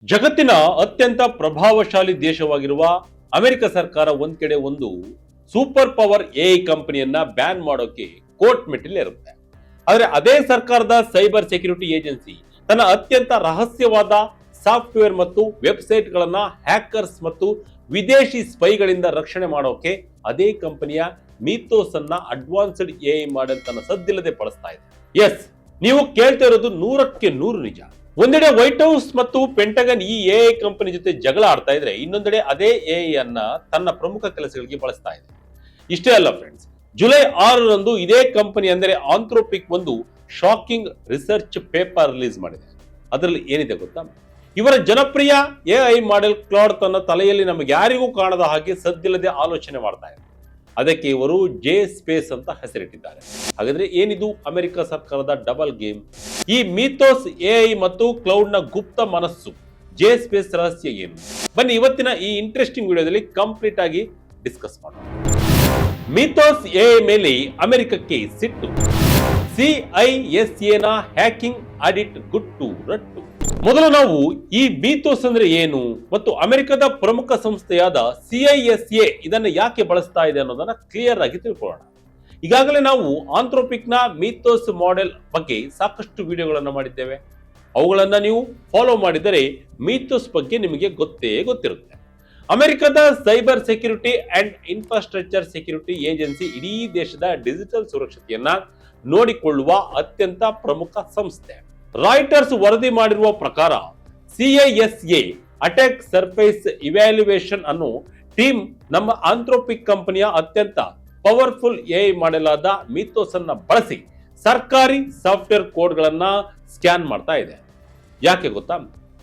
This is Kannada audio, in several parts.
ಜಗತ್ತಿನ ಅತ್ಯಂತ ಪ್ರಭಾವಶಾಲಿ ದೇಶವಾಗಿರುವ ಅಮೆರಿಕ ಸರ್ಕಾರ ಒಂದ್ ಕಡೆ ಒಂದು ಸೂಪರ್ ಪವರ್ ಎಐ ಕಂಪನಿಯನ್ನ ಬ್ಯಾನ್ ಮಾಡೋಕೆ ಕೋರ್ಟ್ ಮೆಟ್ಟಿಲೇರುತ್ತೆ. ಆದ್ರೆ ಅದೇ ಸರ್ಕಾರದ ಸೈಬರ್ ಸೆಕ್ಯೂರಿಟಿ ಏಜೆನ್ಸಿ ತನ್ನ ಅತ್ಯಂತ ರಹಸ್ಯವಾದ ಸಾಫ್ಟ್ವೇರ್ ಮತ್ತು ವೆಬ್ಸೈಟ್ ಗಳನ್ನ ಹ್ಯಾಕರ್ಸ್ ಮತ್ತು ವಿದೇಶಿ ಸ್ಪೈಗಳಿಂದ ರಕ್ಷಣೆ ಮಾಡೋಕೆ ಅದೇ ಕಂಪನಿಯ ಮೀಥೋಸ್ ಅನ್ನ ಅಡ್ವಾನ್ಸ್ಡ್ ಎಐ ಮಾಡೆಲ್ ತನ್ನ ಸದ್ದಿಲ್ಲದೆ ಬಳಸ್ತಾ ಇದೆ. ಎಸ್, ನೀವು ಕೇಳ್ತಾ ಇರೋದು 100% ನಿಜ. ಒಂದೆಡೆ ವೈಟ್ ಹೌಸ್ ಮತ್ತು ಪೆಂಟಗನ್ ಈ ಎಐ ಕಂಪನಿ ಜೊತೆ ಜಗಳ ಆಡ್ತಾ ಇದ್ರೆ, ಇನ್ನೊಂದೆಡೆ ಅದೇ ಎಐ ಅನ್ನ ತನ್ನ ಪ್ರಮುಖ ಕೆಲಸಗಳಿಗೆ ಬಳಸ್ತಾ ಇದೆ. ಇಷ್ಟೇ ಅಲ್ಲ ಫ್ರೆಂಡ್ಸ್, ಜುಲೈ 6ರಂದು ಇದೇ ಕಂಪನಿ ಅಂದರೆ ಆಂಥ್ರೋಪಿಕ್ ಒಂದು ಶಾಕಿಂಗ್ ರಿಸರ್ಚ್ ಪೇಪರ್ ರಿಲೀಸ್ ಮಾಡಿದೆ. ಅದರಲ್ಲಿ ಏನಿದೆ ಗೊತ್ತಾ? ಇವರ ಜನಪ್ರಿಯ ಎಐ ಮಾಡೆಲ್ ಕ್ಲಾಡ್ ತನ್ನ ತಲೆಯಲ್ಲಿ ನಮಗೆ ಯಾರಿಗೂ ಕಾಣದ ಹಾಗೆ ಸದ್ದಿಲ್ಲದೆ ಆಲೋಚನೆ ಮಾಡ್ತಾ ಇದೆ. ಅದಕ್ಕೆ ಇವರು ಜೆ ಸ್ಪೇಸ್ ಅಂತ ಹೆಸರಿಟ್ಟಿದ್ದಾರೆ. ಹಾಗಾದ್ರೆ ಏನಿದು ಅಮೆರಿಕ ಸರ್ಕಾರದ ಡಬಲ್ ಗೇಮ್? ಈ ಮೀಥೋಸ್ ಎಐ ಮತ್ತು ಕ್ಲೌಡ್ ನ ಗುಪ್ತ ಮನಸ್ಸು ಜೆ ಸ್ಪೇಸ್ ರಹಸ್ಯ ಏನು? ಬನ್ನಿ ಇವತ್ತಿನ ಈ ಇಂಟ್ರೆಸ್ಟಿಂಗ್ ವಿಡಿಯೋದಲ್ಲಿ ಕಂಪ್ಲೀಟ್ ಆಗಿ ಡಿಸ್ಕಸ್ ಮಾಡೋಣ. ಮೀಥೋಸ್ ಎಐ ಮೇಲೆ ಅಮೆರಿಕಕ್ಕೆ ಸಿಟ್ಟು, ಸಿಐಎಸ್ಎ ನ ಹ್ಯಾಕಿಂಗ್ ಆಡಿಟ್ ಗುಟ್ಟು ರಟ್ಟು. ಮೊದಲು ನಾವು ಈ ಮೀಥೋಸ್ ಅಂದ್ರೆ ಏನು ಮತ್ತು ಅಮೆರಿಕದ ಪ್ರಮುಖ ಸಂಸ್ಥೆಯಾದ ಸಿಐಎಸ್ಎ ಇದನ್ನ ಯಾಕೆ ಬಳಸ್ತಾ ಇದೆ ಅನ್ನೋದನ್ನ ಕ್ಲಿಯರ್ ಆಗಿ ತಿಳ್ಕೊಳ್ಳೋಣ. ಈಗಾಗಲೇ ನಾವು ಆಂಥ್ರೋಪಿಕ್ ನ ಮೀಥೋಸ್ ಮಾಡೆಲ್ ಬಗ್ಗೆ ಸಾಕಷ್ಟು ವಿಡಿಯೋಗಳನ್ನು ಮಾಡಿದ್ದೇವೆ. ಅವುಗಳನ್ನ ನೀವು ಫಾಲೋ ಮಾಡಿದರೆ ಮೀಥೋಸ್ ಬಗ್ಗೆ ನಿಮಗೆ ಗೊತ್ತಿರುತ್ತೆ. ಅಮೆರಿಕದ cyber security and infrastructure security agency ಇಡೀ ದೇಶದ ಡಿಜಿಟಲ್ ಸುರಕ್ಷತೆಯನ್ನ ನೋಡಿಕೊಳ್ಳುವ ಅತ್ಯಂತ ಪ್ರಮುಖ ಸಂಸ್ಥೆ. ರಾಯ್ಟರ್ಸ್ ವರದಿ ಮಾಡಿರುವ ಪ್ರಕಾರ ಸಿಐಎಸ್ಎ ಅಟ್ಯಾಕ್ ಸರ್ಫೇಸ್ ಇವ್ಯಾಲ್ಯೂಯೇಷನ್ ಅನ್ನು ಟೀಮ್ ನಮ್ಮ ಆಂಥ್ರೋಪಿಕ್ ಕಂಪನಿಯ ಅತ್ಯಂತ ಪವರ್ಫುಲ್ ಎಐ ಮಾಡಲಾದ ಮೀಥೋಸ್ ಅನ್ನ ಬಳಸಿ ಸರ್ಕಾರಿ ಸಾಫ್ಟ್ವೇರ್ ಕೋಡ್ ಗಳನ್ನ ಸ್ಕ್ಯಾನ್ ಮಾಡ್ತಾ ಇದೆ. ಯಾಕೆ ಗೊತ್ತಾ?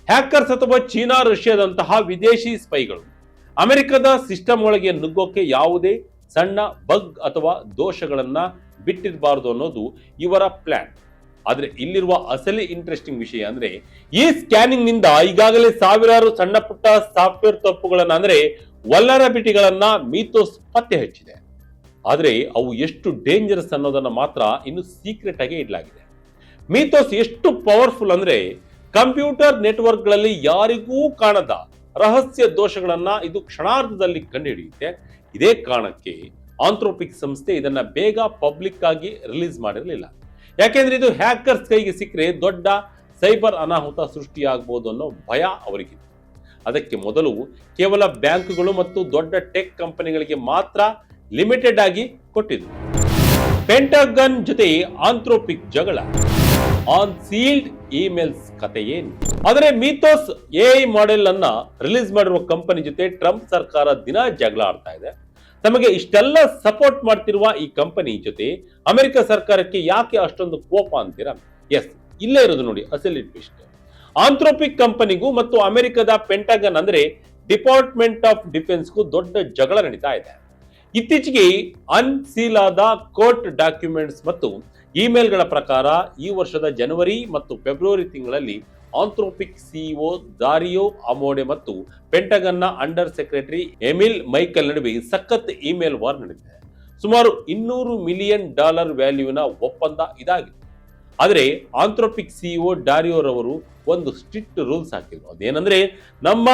ಹ್ಯಾಕರ್ಸ್ ಅಥವಾ ಚೀನಾ, ರಷ್ಯಾದಂತಹ ವಿದೇಶಿ ಸ್ಪೈಗಳು ಅಮೆರಿಕದ ಸಿಸ್ಟಮ್ ಒಳಗೆ ನುಗ್ಗೋಕೆ ಯಾವುದೇ ಸಣ್ಣ ಬಗ್ ಅಥವಾ ದೋಷಗಳನ್ನ ಬಿಟ್ಟಿರಬಾರದು ಅನ್ನೋದು ಇವರ ಪ್ಲಾನ್. ಆದ್ರೆ ಇಲ್ಲಿರುವ ಅಸಲಿ ಇಂಟ್ರೆಸ್ಟಿಂಗ್ ವಿಷಯ ಅಂದ್ರೆ, ಈ ಸ್ಕ್ಯಾನಿಂಗ್ ನಿಂದ ಈಗಾಗಲೇ ಸಾವಿರಾರು ಸಣ್ಣ ಪುಟ್ಟ ಸಾಫ್ಟ್ವೇರ್ ತಪ್ಪುಗಳನ್ನ ಅಂದ್ರೆ ವಲ್ನರಬಿಲಿಟಿಗಳನ್ನ ಮೀಥೋಸ್ ಪತ್ತೆ ಹಚ್ಚಿದೆ. ಆದ್ರೆ ಅವು ಎಷ್ಟು ಡೇಂಜರಸ್ ಅನ್ನೋದನ್ನ ಮಾತ್ರ ಇನ್ನು ಸೀಕ್ರೆಟ್ ಆಗಿ ಇಡಲಾಗಿದೆ. ಮೀಥೋಸ್ ಎಷ್ಟು ಪವರ್ಫುಲ್ ಅಂದ್ರೆ, ಕಂಪ್ಯೂಟರ್ ನೆಟ್ವರ್ಕ್ ಗಳಲ್ಲಿ ಯಾರಿಗೂ ಕಾಣದ ರಹಸ್ಯ ದೋಷಗಳನ್ನ ಇದು ಕ್ಷಣಾರ್ಧದಲ್ಲಿ ಕಂಡುಹಿಡಿಯುತ್ತೆ. ಇದೇ ಕಾರಣಕ್ಕೆ ಆಂಥ್ರೋಪಿಕ್ ಸಂಸ್ಥೆ ಇದನ್ನ ಬೇಗ ಪಬ್ಲಿಕ್ ಆಗಿ ರಿಲೀಸ್ ಮಾಡಿರಲಿಲ್ಲ. ಯಾಕೆಂದ್ರೆ ಇದು ಹ್ಯಾಕರ್ಸ್ ಕೈಗೆ ಸಿಕ್ಕರೆ ದೊಡ್ಡ ಸೈಬರ್ ಅನಾಹುತ ಸೃಷ್ಟಿಯಾಗಬಹುದು ಅನ್ನೋ ಭಯ ಅವರಿಗಿತ್ತು. ಅದಕ್ಕೆ ಮೊದಲು ಕೇವಲ ಬ್ಯಾಂಕ್ಗಳು ಮತ್ತು ದೊಡ್ಡ ಟೆಕ್ ಕಂಪನಿಗಳಿಗೆ ಮಾತ್ರ ಲಿಮಿಟೆಡ್ ಆಗಿ ಕೊಟ್ಟಿದ್ರು. ಪೆಂಟಗನ್ ಜೊತೆ ಆಂಥ್ರೋಪಿಕ್ ಜಗಳ, ಆನ್ ಸೀಲ್ಡ್ ಇಮೇಲ್ಸ್ ಕತೆ ಏನು? ಆದರೆ ಮೀಥೋಸ್ ಎಐ ಮಾಡೆಲ್ ಅನ್ನ ರಿಲೀಸ್ ಮಾಡಿರುವ ಕಂಪನಿ ಜೊತೆ ಟ್ರಂಪ್ ಸರ್ಕಾರ ದಿನ ಜಗಳ ಆಡ್ತಾ ಇದೆ. ತಮಗೆ ಇಷ್ಟೆಲ್ಲ ಸಪೋರ್ಟ್ ಮಾಡ್ತಿರುವ ಈ ಕಂಪನಿ ಜೊತೆ ಅಮೆರಿಕ ಸರ್ಕಾರಕ್ಕೆ ಯಾಕೆ ಅಷ್ಟೊಂದು ಕೋಪ ಅಂತೀರಾ? ಎಸ್, ಇಲ್ಲೇ ಇರೋದು ನೋಡಿ ಅಸಲಿ ಟ್ವಿಸ್ಟ್. ಆಂಥ್ರೋಪಿಕ್ ಕಂಪನಿಗೂ ಮತ್ತು ಅಮೆರಿಕದ ಪೆಂಟಗನ್ ಅಂದ್ರೆ ಡಿಪಾರ್ಟ್ಮೆಂಟ್ ಆಫ್ ಡಿಫೆನ್ಸ್ಗೂ ದೊಡ್ಡ ಜಗಳ ನಡೀತಾ ಇದೆ. ಇತ್ತೀಚೆಗೆ ಅನ್ಸೀಲ್ ಆದ ಕೋರ್ಟ್ ಡಾಕ್ಯುಮೆಂಟ್ಸ್ ಮತ್ತು ಇಮೇಲ್ಗಳ ಪ್ರಕಾರ ಈ ವರ್ಷದ ಜನವರಿ ಮತ್ತು ಫೆಬ್ರವರಿ ತಿಂಗಳಲ್ಲಿ ಆಂಥ್ರೋಪಿಕ್ ಸಿಇಒ ದಾರಿಯೋ ಅಮೋಡೆ ಮತ್ತು ಪೆಂಟಗನ್ನ ಅಂಡರ್ ಸೆಕ್ರೆಟರಿ ಎಮಿಲ್ ಮೈಕಲ್ ನಡುವೆ ಸಖತ್ ಇಮೇಲ್ ವಾರ್ ನಡೆದಿದೆ. ಸುಮಾರು $200 ಮಿಲಿಯನ್ ವ್ಯಾಲ್ಯೂನ ಒಪ್ಪಂದ ಇದಾಗಿದೆ. ಆದರೆ ಆಂಥ್ರೋಪಿಕ್ ಸಿಇಒ ಡಾರಿಯೋ ರವರು ಒಂದು ಸ್ಟ್ರಿಕ್ಟ್ ರೂಲ್ಸ್ ಹಾಕಿದ್ರು. ಅದೇನಂದ್ರೆ, ನಮ್ಮ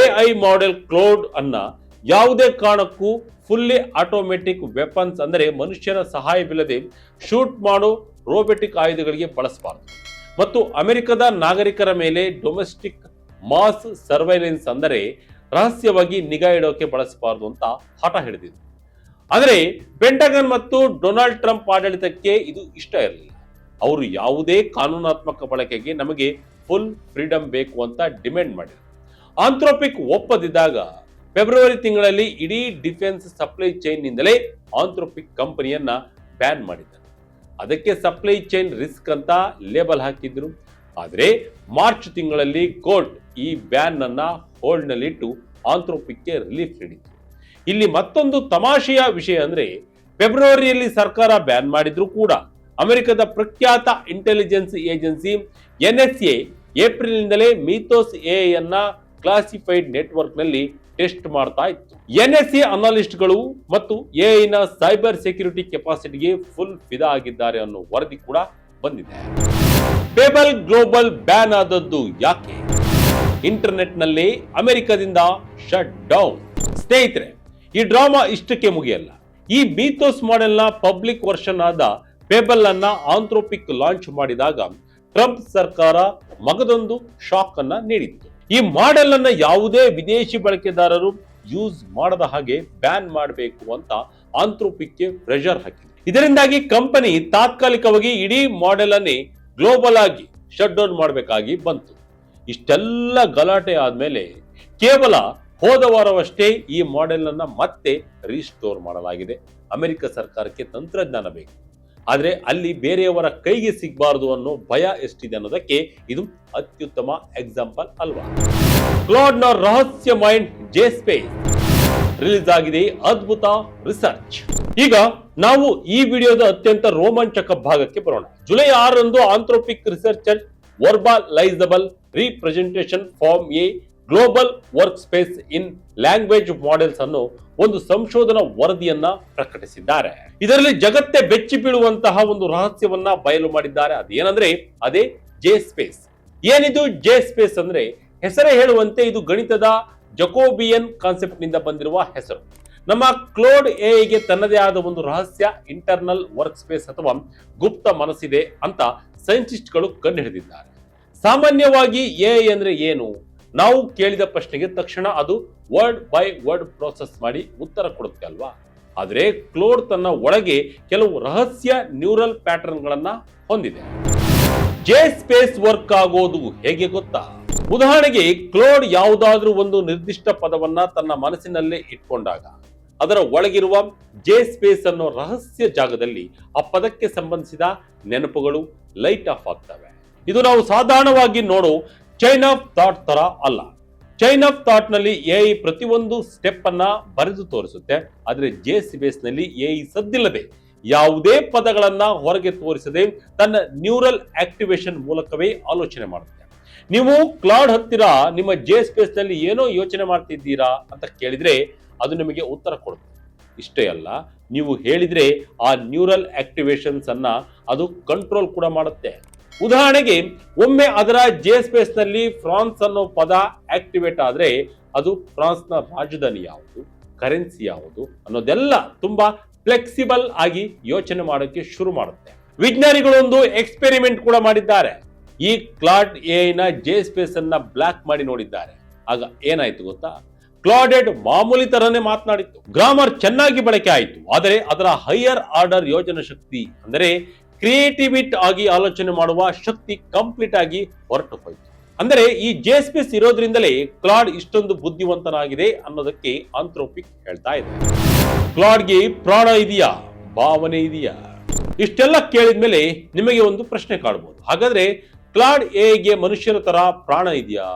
ಎಐ ಮಾಡೆಲ್ ಕ್ಲೌಡ್ ಅನ್ನ ಯಾವುದೇ ಕಾರಣಕ್ಕೂ ಫುಲ್ಲಿ ಆಟೋಮೆಟಿಕ್ ವೆಪನ್ಸ್ ಅಂದರೆ ಮನುಷ್ಯನ ಸಹಾಯವಿಲ್ಲದೆ ಶೂಟ್ ಮಾಡೋ ರೋಬೋಟಿಕ್ ಆಯುಧಗಳಿಗೆ ಬಳಸಬಾರದು ಮತ್ತು ಅಮೆರಿಕದ ನಾಗರಿಕರ ಮೇಲೆ ಡೊಮೆಸ್ಟಿಕ್ ಮಾಸ್ ಸರ್ವೈಲೆನ್ಸ್ ಅಂದರೆ ರಹಸ್ಯವಾಗಿ ನಿಗಾ ಇಡೋಕೆ ಬಳಸಬಾರದು ಅಂತ ಹಠ ಹಿಡಿದಿದ್ರು. ಆದರೆ ಪೆಂಟಗನ್ ಮತ್ತು ಡೊನಾಲ್ಡ್ ಟ್ರಂಪ್ ಆಡಳಿತಕ್ಕೆ ಇದು ಇಷ್ಟ ಇರಲಿಲ್ಲ. ಅವರು ಯಾವುದೇ ಕಾನೂನಾತ್ಮಕ ಬಳಕೆಗೆ ನಮಗೆ ಫುಲ್ ಫ್ರೀಡಮ್ ಬೇಕು ಅಂತ ಡಿಮ್ಯಾಂಡ್ ಮಾಡಿದರು. ಆಂಥ್ರೋಪಿಕ್ ಒಪ್ಪದಿದ್ದಾಗ ಫೆಬ್ರವರಿ ತಿಂಗಳಲ್ಲಿ ಇಡೀ ಡಿಫೆನ್ಸ್ ಸಪ್ಲೈ ಚೈನ್ ನಿಂದಲೇ ಆಂಥ್ರೋಪಿಕ್ ಕಂಪನಿಯನ್ನ ಬ್ಯಾನ್ ಮಾಡಿದ್ದಾರೆ. ಅದಕ್ಕೆ ಸಪ್ಲೈ ಚೈನ್ ರಿಸ್ಕ್ ಅಂತ ಲೇಬಲ್ ಹಾಕಿದ್ರು. ಆದರೆ ಮಾರ್ಚ್ ತಿಂಗಳಲ್ಲಿ ಕೋರ್ಟ್ ಈ ಬ್ಯಾನ್ ಅನ್ನ ಹೋಲ್ಡ್ ನಲ್ಲಿಟ್ಟು ಆಂಥ್ರೋಪಿಕ್ಗೆ ರಿಲೀಫ್ ನೀಡಿತು. ಇಲ್ಲಿ ಮತ್ತೊಂದು ತಮಾಷೆಯ ವಿಷಯ ಅಂದ್ರೆ, ಫೆಬ್ರವರಿಯಲ್ಲಿ ಸರ್ಕಾರ ಬ್ಯಾನ್ ಮಾಡಿದ್ರು ಕೂಡ ಅಮೆರಿಕದ ಪ್ರಖ್ಯಾತ ಇಂಟೆಲಿಜೆನ್ಸ್ ಏಜೆನ್ಸಿ ಎನ್ಎಸ್ಎ ಏಪ್ರಿಲ್ನಿಂದಲೇ ಮೀಥೋಸ್ ಎಐ ಅನ್ನ ಕ್ಲಾಸಿಫೈಡ್ ನೆಟ್ವರ್ಕ್ ನಲ್ಲಿ ಟೆಸ್ಟ್ ಮಾಡ್ತಾ ಇತ್ತು. ಎನ್ಎಸ್ಎ ಅನಾಲಿಸ್ಟ್ಗಳು ಮತ್ತು ಎಐ ನ ಸೈಬರ್ ಸೆಕ್ಯೂರಿಟಿ ಕೆಪಾಸಿಟಿಗೆ ಫುಲ್ ಫಿದಾ ಆಗಿದ್ದಾರೆ ಅನ್ನೋ ವರದಿ ಕೂಡ ಬಂದಿದೆ. ಪೇಬಲ್ ಗ್ಲೋಬಲ್ ಬ್ಯಾನ್ ಆದದ್ದು ಯಾಕೆ? ಇಂಟರ್ನೆಟ್ ನಲ್ಲಿ ಅಮೆರಿಕದಿಂದ ಶಟ್ ಡೌನ್. ಸ್ನೇಹಿತರೆ, ಈ ಡ್ರಾಮಾ ಇಷ್ಟಕ್ಕೆ ಮುಗಿಯಲ್ಲ. ಈ ಮೀಥೋಸ್ ಮಾಡೆಲ್ ನ ಪಬ್ಲಿಕ್ ವರ್ಷನ್ ಆದ ಪೇಬಲ್ ಅನ್ನ ಆಂಥ್ರೋಪಿಕ್ ಲಾಂಚ್ ಮಾಡಿದಾಗ ಟ್ರಂಪ್ ಸರ್ಕಾರ ಮಗದೊಂದು ಶಾಕ್ ಅನ್ನ ನೀಡಿತ್ತು. ಈ ಮಾಡೆಲ್ ಅನ್ನ ಯಾವುದೇ ವಿದೇಶಿ ಬಳಕೆದಾರರು ಯೂಸ್ ಮಾಡದ ಹಾಗೆ ಬ್ಯಾನ್ ಮಾಡಬೇಕು ಅಂತ ಆಂಥ್ರೋಪಿಕ್ಗೆ ಪ್ರೆಷರ್ ಹಾಕಿದೆ. ಇದರಿಂದಾಗಿ ಕಂಪನಿ ತಾತ್ಕಾಲಿಕವಾಗಿ ಇಡೀ ಮಾಡೆಲ್ ಅನ್ನೇ ಗ್ಲೋಬಲ್ ಆಗಿ ಶಟ್ ಡೌನ್ ಮಾಡಬೇಕಾಗಿ ಬಂತು. ಇಷ್ಟೆಲ್ಲ ಗಲಾಟೆ ಆದ್ಮೇಲೆ ಕೇವಲ ಹೋದ ವಾರವಷ್ಟೇ ಈ ಮಾಡೆಲ್ ಅನ್ನ ಮತ್ತೆ ರೀಸ್ಟೋರ್ ಮಾಡಲಾಗಿದೆ. ಅಮೆರಿಕ ಸರ್ಕಾರಕ್ಕೆ ತಂತ್ರಜ್ಞಾನ ಬೇಕು, ಆದ್ರೆ ಅಲ್ಲಿ ಬೇರೆಯವರ ಕೈಗೆ ಸಿಗಬಾರದು ಅನ್ನೋ ಭಯ ಎಷ್ಟಿದೆ ಅನ್ನೋದಕ್ಕೆ ಇದು ಅತ್ಯುತ್ತಮ ಎಕ್ಸಾಂಪಲ್ ಅಲ್ವಾ? ಕ್ಲಾಡ್ ನ ರಹಸ್ಯ ಮೈಂಡ್ ಜೆ ಸ್ಪೇಸ್ ರಿಲೀಸ್ ಆಗಿದೆ ಅದ್ಭುತ ರಿಸರ್ಚ್. ಈಗ ನಾವು ಈ ವಿಡಿಯೋದ ಅತ್ಯಂತ ರೋಮಾಂಚಕ ಭಾಗಕ್ಕೆ ಬರೋಣ. ಜುಲೈ 6ರಂದು Anthropic researcher verbalizable representation form a global workspace in language models ಅನ್ನು ಒಂದು ಸಂಶೋಧನಾ ವರದಿಯನ್ನ ಪ್ರಕಟಿಸಿದ್ದಾರೆ. ಇದರಲ್ಲಿ ಜಗತ್ತೇ ಬೆಚ್ಚಿ ಬೀಳುವಂತಹ ಒಂದು ರಹಸ್ಯವನ್ನ ಬಯಲು ಮಾಡಿದ್ದಾರೆ. ಅದೇನಂದ್ರೆ ಅದೇ ಜೆ ಸ್ಪೇಸ್. ಏನಿದು ಜೆ ಸ್ಪೇಸ್ ಅಂದ್ರೆ, ಹೆಸರೇ ಹೇಳುವಂತೆ ಇದು ಗಣಿತದ ಜಕೋಬಿಯನ್ ಕಾನ್ಸೆಪ್ಟ್ ನಿಂದ ಬಂದಿರುವ ಹೆಸರು. ನಮ್ಮ ಕ್ಲೋಡ್ ಎಐಗೆ ತನ್ನದೇ ಆದ ಒಂದು ರಹಸ್ಯ ಇಂಟರ್ನಲ್ ವರ್ಕ್ ಸ್ಪೇಸ್ ಅಥವಾ ಗುಪ್ತ ಮನಸ್ಸಿದೆ ಅಂತ ಸೈಂಟಿಸ್ಟ್ಗಳು ಕಂಡುಹಿಡಿದಿದ್ದಾರೆ. ಸಾಮಾನ್ಯವಾಗಿ ಎಐ ಅಂದ್ರೆ ಏನು? ನಾವು ಕೇಳಿದ ಪ್ರಶ್ನೆಗೆ ತಕ್ಷಣ ಅದು ವರ್ಡ್ ಬೈ ವರ್ಡ್ ಪ್ರೋಸೆಸ್ ಮಾಡಿ ಉತ್ತರ ಕೊಡುತ್ತೆ ಅಲ್ವಾ? ಆದ್ರೆ ಕ್ಲೋಡ್ ತನ್ನ ಒಳಗೆ ಕೆಲವು ರಹಸ್ಯ ನ್ಯೂರಲ್ ಪ್ಯಾಟರ್ನ್ ಗಳನ್ನ ಹೊಂದಿದೆ. ಜೆ ಸ್ಪೇಸ್ ವರ್ಕ್ ಆಗೋದು ಹೇಗೆ ಗೊತ್ತಾ? ಉದಾಹರಣೆಗೆ, ಕ್ಲೋಡ್ ಯಾವುದಾದ್ರೂ ಒಂದು ನಿರ್ದಿಷ್ಟ ಪದವನ್ನ ತನ್ನ ಮನಸ್ಸಿನಲ್ಲೇ ಇಟ್ಕೊಂಡಾಗ ಅದರ ಒಳಗಿರುವ ಜೆ ಸ್ಪೇಸ್ ಅನ್ನೋ ರಹಸ್ಯ ಜಾಗದಲ್ಲಿ ಆ ಪದಕ್ಕೆ ಸಂಬಂಧಿಸಿದ ನೆನಪುಗಳು ಲೈಟ್ ಆಫ್ ಆಗ್ತವೆ. ಇದು ನಾವು ಸಾಧಾರಣವಾಗಿ ನೋಡೋ ಚೈನ್ ಆಫ್ ಥಾಟ್ ತರ ಅಲ್ಲ. ಚೈನ್ ಆಫ್ ಥಾಟ್ ನಲ್ಲಿ ಎಐ ಪ್ರತಿಯೊಂದು ಸ್ಟೆಪ್ ಅನ್ನ ಬರೆದು ತೋರಿಸುತ್ತೆ. ಆದ್ರೆ ಜೆ ಸ್ಪೇಸ್ ನಲ್ಲಿ ಎಐ ಸದ್ದಿಲ್ಲದೆ ಯಾವುದೇ ಪದಗಳನ್ನ ಹೊರಗೆ ತೋರಿಸದೆ ತನ್ನ ನ್ಯೂರಲ್ ಆಕ್ಟಿವೇಶನ್ ಮೂಲಕವೇ ಆಲೋಚನೆ ಮಾಡುತ್ತೆ. ನೀವು ಕ್ಲೌಡ್ ಹತ್ತಿರ ನಿಮ್ಮ ಜೆ ಸ್ಪೇಸ್ ನಲ್ಲಿ ಏನೋ ಯೋಚನೆ ಮಾಡ್ತಿದ್ದೀರಾ ಅಂತ ಕೇಳಿದ್ರೆ ಅದು ನಿಮಗೆ ಉತ್ತರ ಕೊಡುತ್ತೆ. ಇಷ್ಟೇ ಅಲ್ಲ, ನೀವು ಹೇಳಿದ್ರೆ ಆ ನ್ಯೂರಲ್ ಆಕ್ಟಿವೇಶನ್ಸ್ ಅನ್ನ ಅದು ಕಂಟ್ರೋಲ್ ಕೂಡ ಮಾಡುತ್ತೆ. ಉದಾಹರಣೆಗೆ, ಒಮ್ಮೆ ಅದರ ಜೆ ಸ್ಪೇಸ್ ನಲ್ಲಿ ಫ್ರಾನ್ಸ್ ಅನ್ನೋ ಪದ ಆಕ್ಟಿವೇಟ್ ಆದ್ರೆ ಅದು ಫ್ರಾನ್ಸ್ ನ ರಾಜಧಾನಿ ಯಾವುದು, ಕರೆನ್ಸಿ ಯಾವುದು ಅನ್ನೋದೆಲ್ಲ ತುಂಬಾ ಫ್ಲೆಕ್ಸಿಬಲ್ ಆಗಿ ಯೋಚನೆ ಮಾಡೋಕೆ ಶುರು ಮಾಡುತ್ತೆ. ವಿಜ್ಞಾನಿಗಳೊಂದು ಎಕ್ಸ್ಪೆರಿಮೆಂಟ್ ಕೂಡ ಮಾಡಿದ್ದಾರೆ. ಈ ಕ್ಲಾಡ್ ಎಐ ನ ಜೆ ಸ್ಪೇಸ್ ಅನ್ನ ಬ್ಲಾಕ್ ಮಾಡಿ ನೋಡಿದ್ದಾರೆ. ಆಗ ಏನಾಯ್ತು ಗೊತ್ತಾ? ಕ್ಲಾಡೆಡ್ ಮಾಮೂಲಿ ತರನೇ ಮಾತನಾಡಿತ್ತು, ಗ್ರಾಮರ್ ಚೆನ್ನಾಗಿ ಬಳಕೆ ಆಯಿತು, ಆದರೆ ಅದರ ಹೈಯರ್ ಆರ್ಡರ್ ಯೋಜನಾ ಶಕ್ತಿ ಅಂದರೆ ಕ್ರಿಯೇಟಿವಿಟಿ ಆಗಿ ಆಲೋಚನೆ ಮಾಡುವ ಶಕ್ತಿ ಕಂಪ್ಲೀಟ್ ಆಗಿ ಹೊರಟು ಹೋಯಿತು. ಅಂದರೆ ಈ ಜೆ ಸ್ಪೇಸ್ ಇರೋದ್ರಿಂದಲೇ ಕ್ಲಾಡ್ ಇಷ್ಟೊಂದು ಬುದ್ಧಿವಂತನಾಗಿದೆ ಅನ್ನೋದಕ್ಕೆ ಆಂಥ್ರೋಪಿಕ್ ಹೇಳ್ತಾ ಇದೆ. ಕ್ಲಾಡ್ಗೆ ಪ್ರಾಣ ಇದೆಯಾ, ಭಾವನೆ ಇದೆಯಾ? ಇಷ್ಟೆಲ್ಲ ಕೇಳಿದ್ಮೇಲೆ ನಿಮಗೆ ಒಂದು ಪ್ರಶ್ನೆ ಕಾಡಬಹುದು. ಹಾಗಾದ್ರೆ ಕ್ಲಾಡ್ ಎಗೆ ಮನುಷ್ಯರ ತರ ಪ್ರಾಣ ಇದೆಯಾ,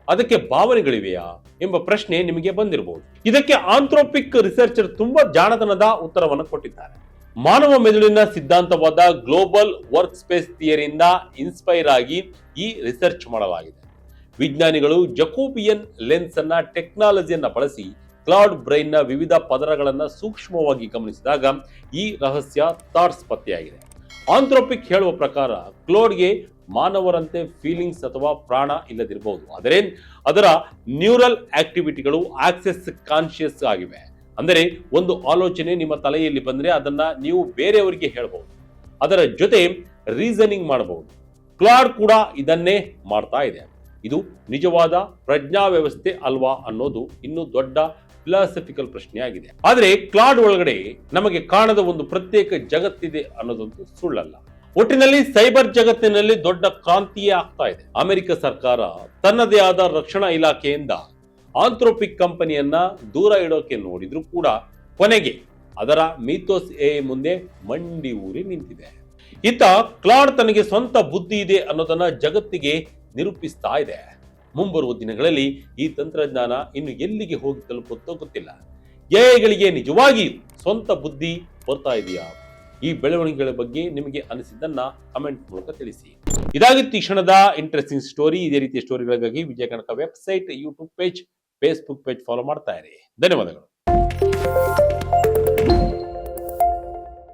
ಅದಕ್ಕೆ ಭಾವನೆಗಳಿವೆಯಾ ಎಂಬ ಪ್ರಶ್ನೆ ನಿಮಗೆ ಬಂದಿರಬಹುದು. ಇದಕ್ಕೆ ಆಂಥ್ರೋಪಿಕ್ ರಿಸರ್ಚರ್ ತುಂಬಾ ಜಾಣತನದ ಉತ್ತರವನ್ನು ಕೊಟ್ಟಿದ್ದಾರೆ. ಮಾನವ ಮೆದುಳಿನ ಸಿದ್ಧಾಂತವಾದ ಗ್ಲೋಬಲ್ ವರ್ಕ್ ಸ್ಪೇಸ್ ಥಿಯರಿಯಿಂದ ಇನ್ಸ್ಪೈರ್ ಆಗಿ ಈ ರಿಸರ್ಚ್ ಮಾಡಲಾಗಿದೆ. ವಿಜ್ಞಾನಿಗಳು ಜಕೋಬಿಯನ್ ಲೆನ್ಸ್ ಅನ್ನ ಟೆಕ್ನಾಲಜಿಯನ್ನ ಬಳಸಿ ಕ್ಲೌಡ್ ಬ್ರೈನ್ ನ ವಿವಿಧ ಪದರಗಳನ್ನ ಸೂಕ್ಷ್ಮವಾಗಿ ಗಮನಿಸಿದಾಗ ಈ ರಹಸ್ಯ ಥಾಟ್ಸ್ ಪತ್ತೆಯಾಗಿದೆ. ಆಂಥ್ರೋಪಿಕ್ ಹೇಳುವ ಪ್ರಕಾರ ಕ್ಲೌಡ್ಗೆ ಮಾನವರಂತೆ ಫೀಲಿಂಗ್ಸ್ ಅಥವಾ ಪ್ರಾಣ ಇಲ್ಲದಿರಬಹುದು, ಆದರೆ ಅದರ ನ್ಯೂರಲ್ ಆಕ್ಟಿವಿಟಿಗಳು ಆಕ್ಸೆಸ್ ಕಾನ್ಶಿಯಸ್ ಆಗಿವೆ. ಅಂದರೆ ಒಂದು ಆಲೋಚನೆ ನಿಮ್ಮ ತಲೆಯಲ್ಲಿ ಬಂದ್ರೆ ಅದನ್ನ ನೀವು ಬೇರೆಯವರಿಗೆ ಹೇಳಬಹುದು, ಅದರ ಜೊತೆ ರೀಸನಿಂಗ್ ಮಾಡಬಹುದು. ಕ್ಲಾಡ್ ಕೂಡ ಇದನ್ನೇ ಮಾಡ್ತಾ ಇದೆ. ಇದು ನಿಜವಾದ ಪ್ರಜ್ಞಾ ವ್ಯವಸ್ಥೆ ಅಲ್ವಾ ಅನ್ನೋದು ಇನ್ನೂ ದೊಡ್ಡ ಫಿಲಾಸಫಿಕಲ್ ಪ್ರಶ್ನೆಯಾಗಿದೆ. ಆದರೆ ಕ್ಲಾಡ್ ಒಳಗಡೆ ನಮಗೆ ಕಾಣದ ಒಂದು ಪ್ರತ್ಯೇಕ ಜಗತ್ತಿದೆ ಅನ್ನೋದೊಂದು ಸುಳ್ಳಲ್ಲ. ಒಟ್ಟಿನಲ್ಲಿ ಸೈಬರ್ ಜಗತ್ತಿನಲ್ಲಿ ದೊಡ್ಡ ಕ್ರಾಂತಿಯೇ ಆಗ್ತಾ ಇದೆ. ಅಮೆರಿಕ ಸರ್ಕಾರ ತನ್ನದೇ ಆದ ರಕ್ಷಣಾ ಇಲಾಖೆಯಿಂದ ಆಂಥ್ರೋಪಿಕ್ ಕಂಪನಿಯನ್ನ ದೂರ ಇಡೋಕೆ ನೋಡಿದ್ರು ಕೂಡ ಕೊನೆಗೆ ಅದರ ಮೀಥೋಸ್ ಎ ಮುಂದೆ ಮಂಡಿ ಊರಿ ನಿಂತಿದೆ. ಇತ್ತ ಕ್ಲಾಡ್ ತನಗೆ ಸ್ವಂತ ಬುದ್ಧಿ ಇದೆ ಅನ್ನೋದನ್ನ ಜಗತ್ತಿಗೆ ನಿರೂಪಿಸ್ತಾ ಇದೆ. ಮುಂಬರುವ ದಿನಗಳಲ್ಲಿ ಈ ತಂತ್ರಜ್ಞಾನ ಇನ್ನು ಎಲ್ಲಿಗೆ ಹೋಗಿ ತಲುಪುತ್ತೋ ಗೊತ್ತಿಲ್ಲ. ಎಐಗಳಿಗೆ ನಿಜವಾಗಿಯೂ ಸ್ವಂತ ಬುದ್ಧಿ ಬರ್ತಾ ಇದೆಯಾ? ಈ ಬೆಳವಣಿಗೆಗಳ ಬಗ್ಗೆ ನಿಮಗೆ ಅನಿಸಿದ್ದನ್ನ ಕಮೆಂಟ್ ಮೂಲಕ ತಿಳಿಸಿ. ಇದಾಗಿತ್ತು ಈ ಕ್ಷಣದ ಇಂಟ್ರೆಸ್ಟಿಂಗ್ ಸ್ಟೋರಿ. ಇದೇ ರೀತಿಯ ಸ್ಟೋರಿಗಳಿಗಾಗಿ Vijaya Karnataka website, YouTube page, Facebook page follow ಮಾಡ್ತಾ ಇರಿ. ಧನ್ಯವಾದಗಳು.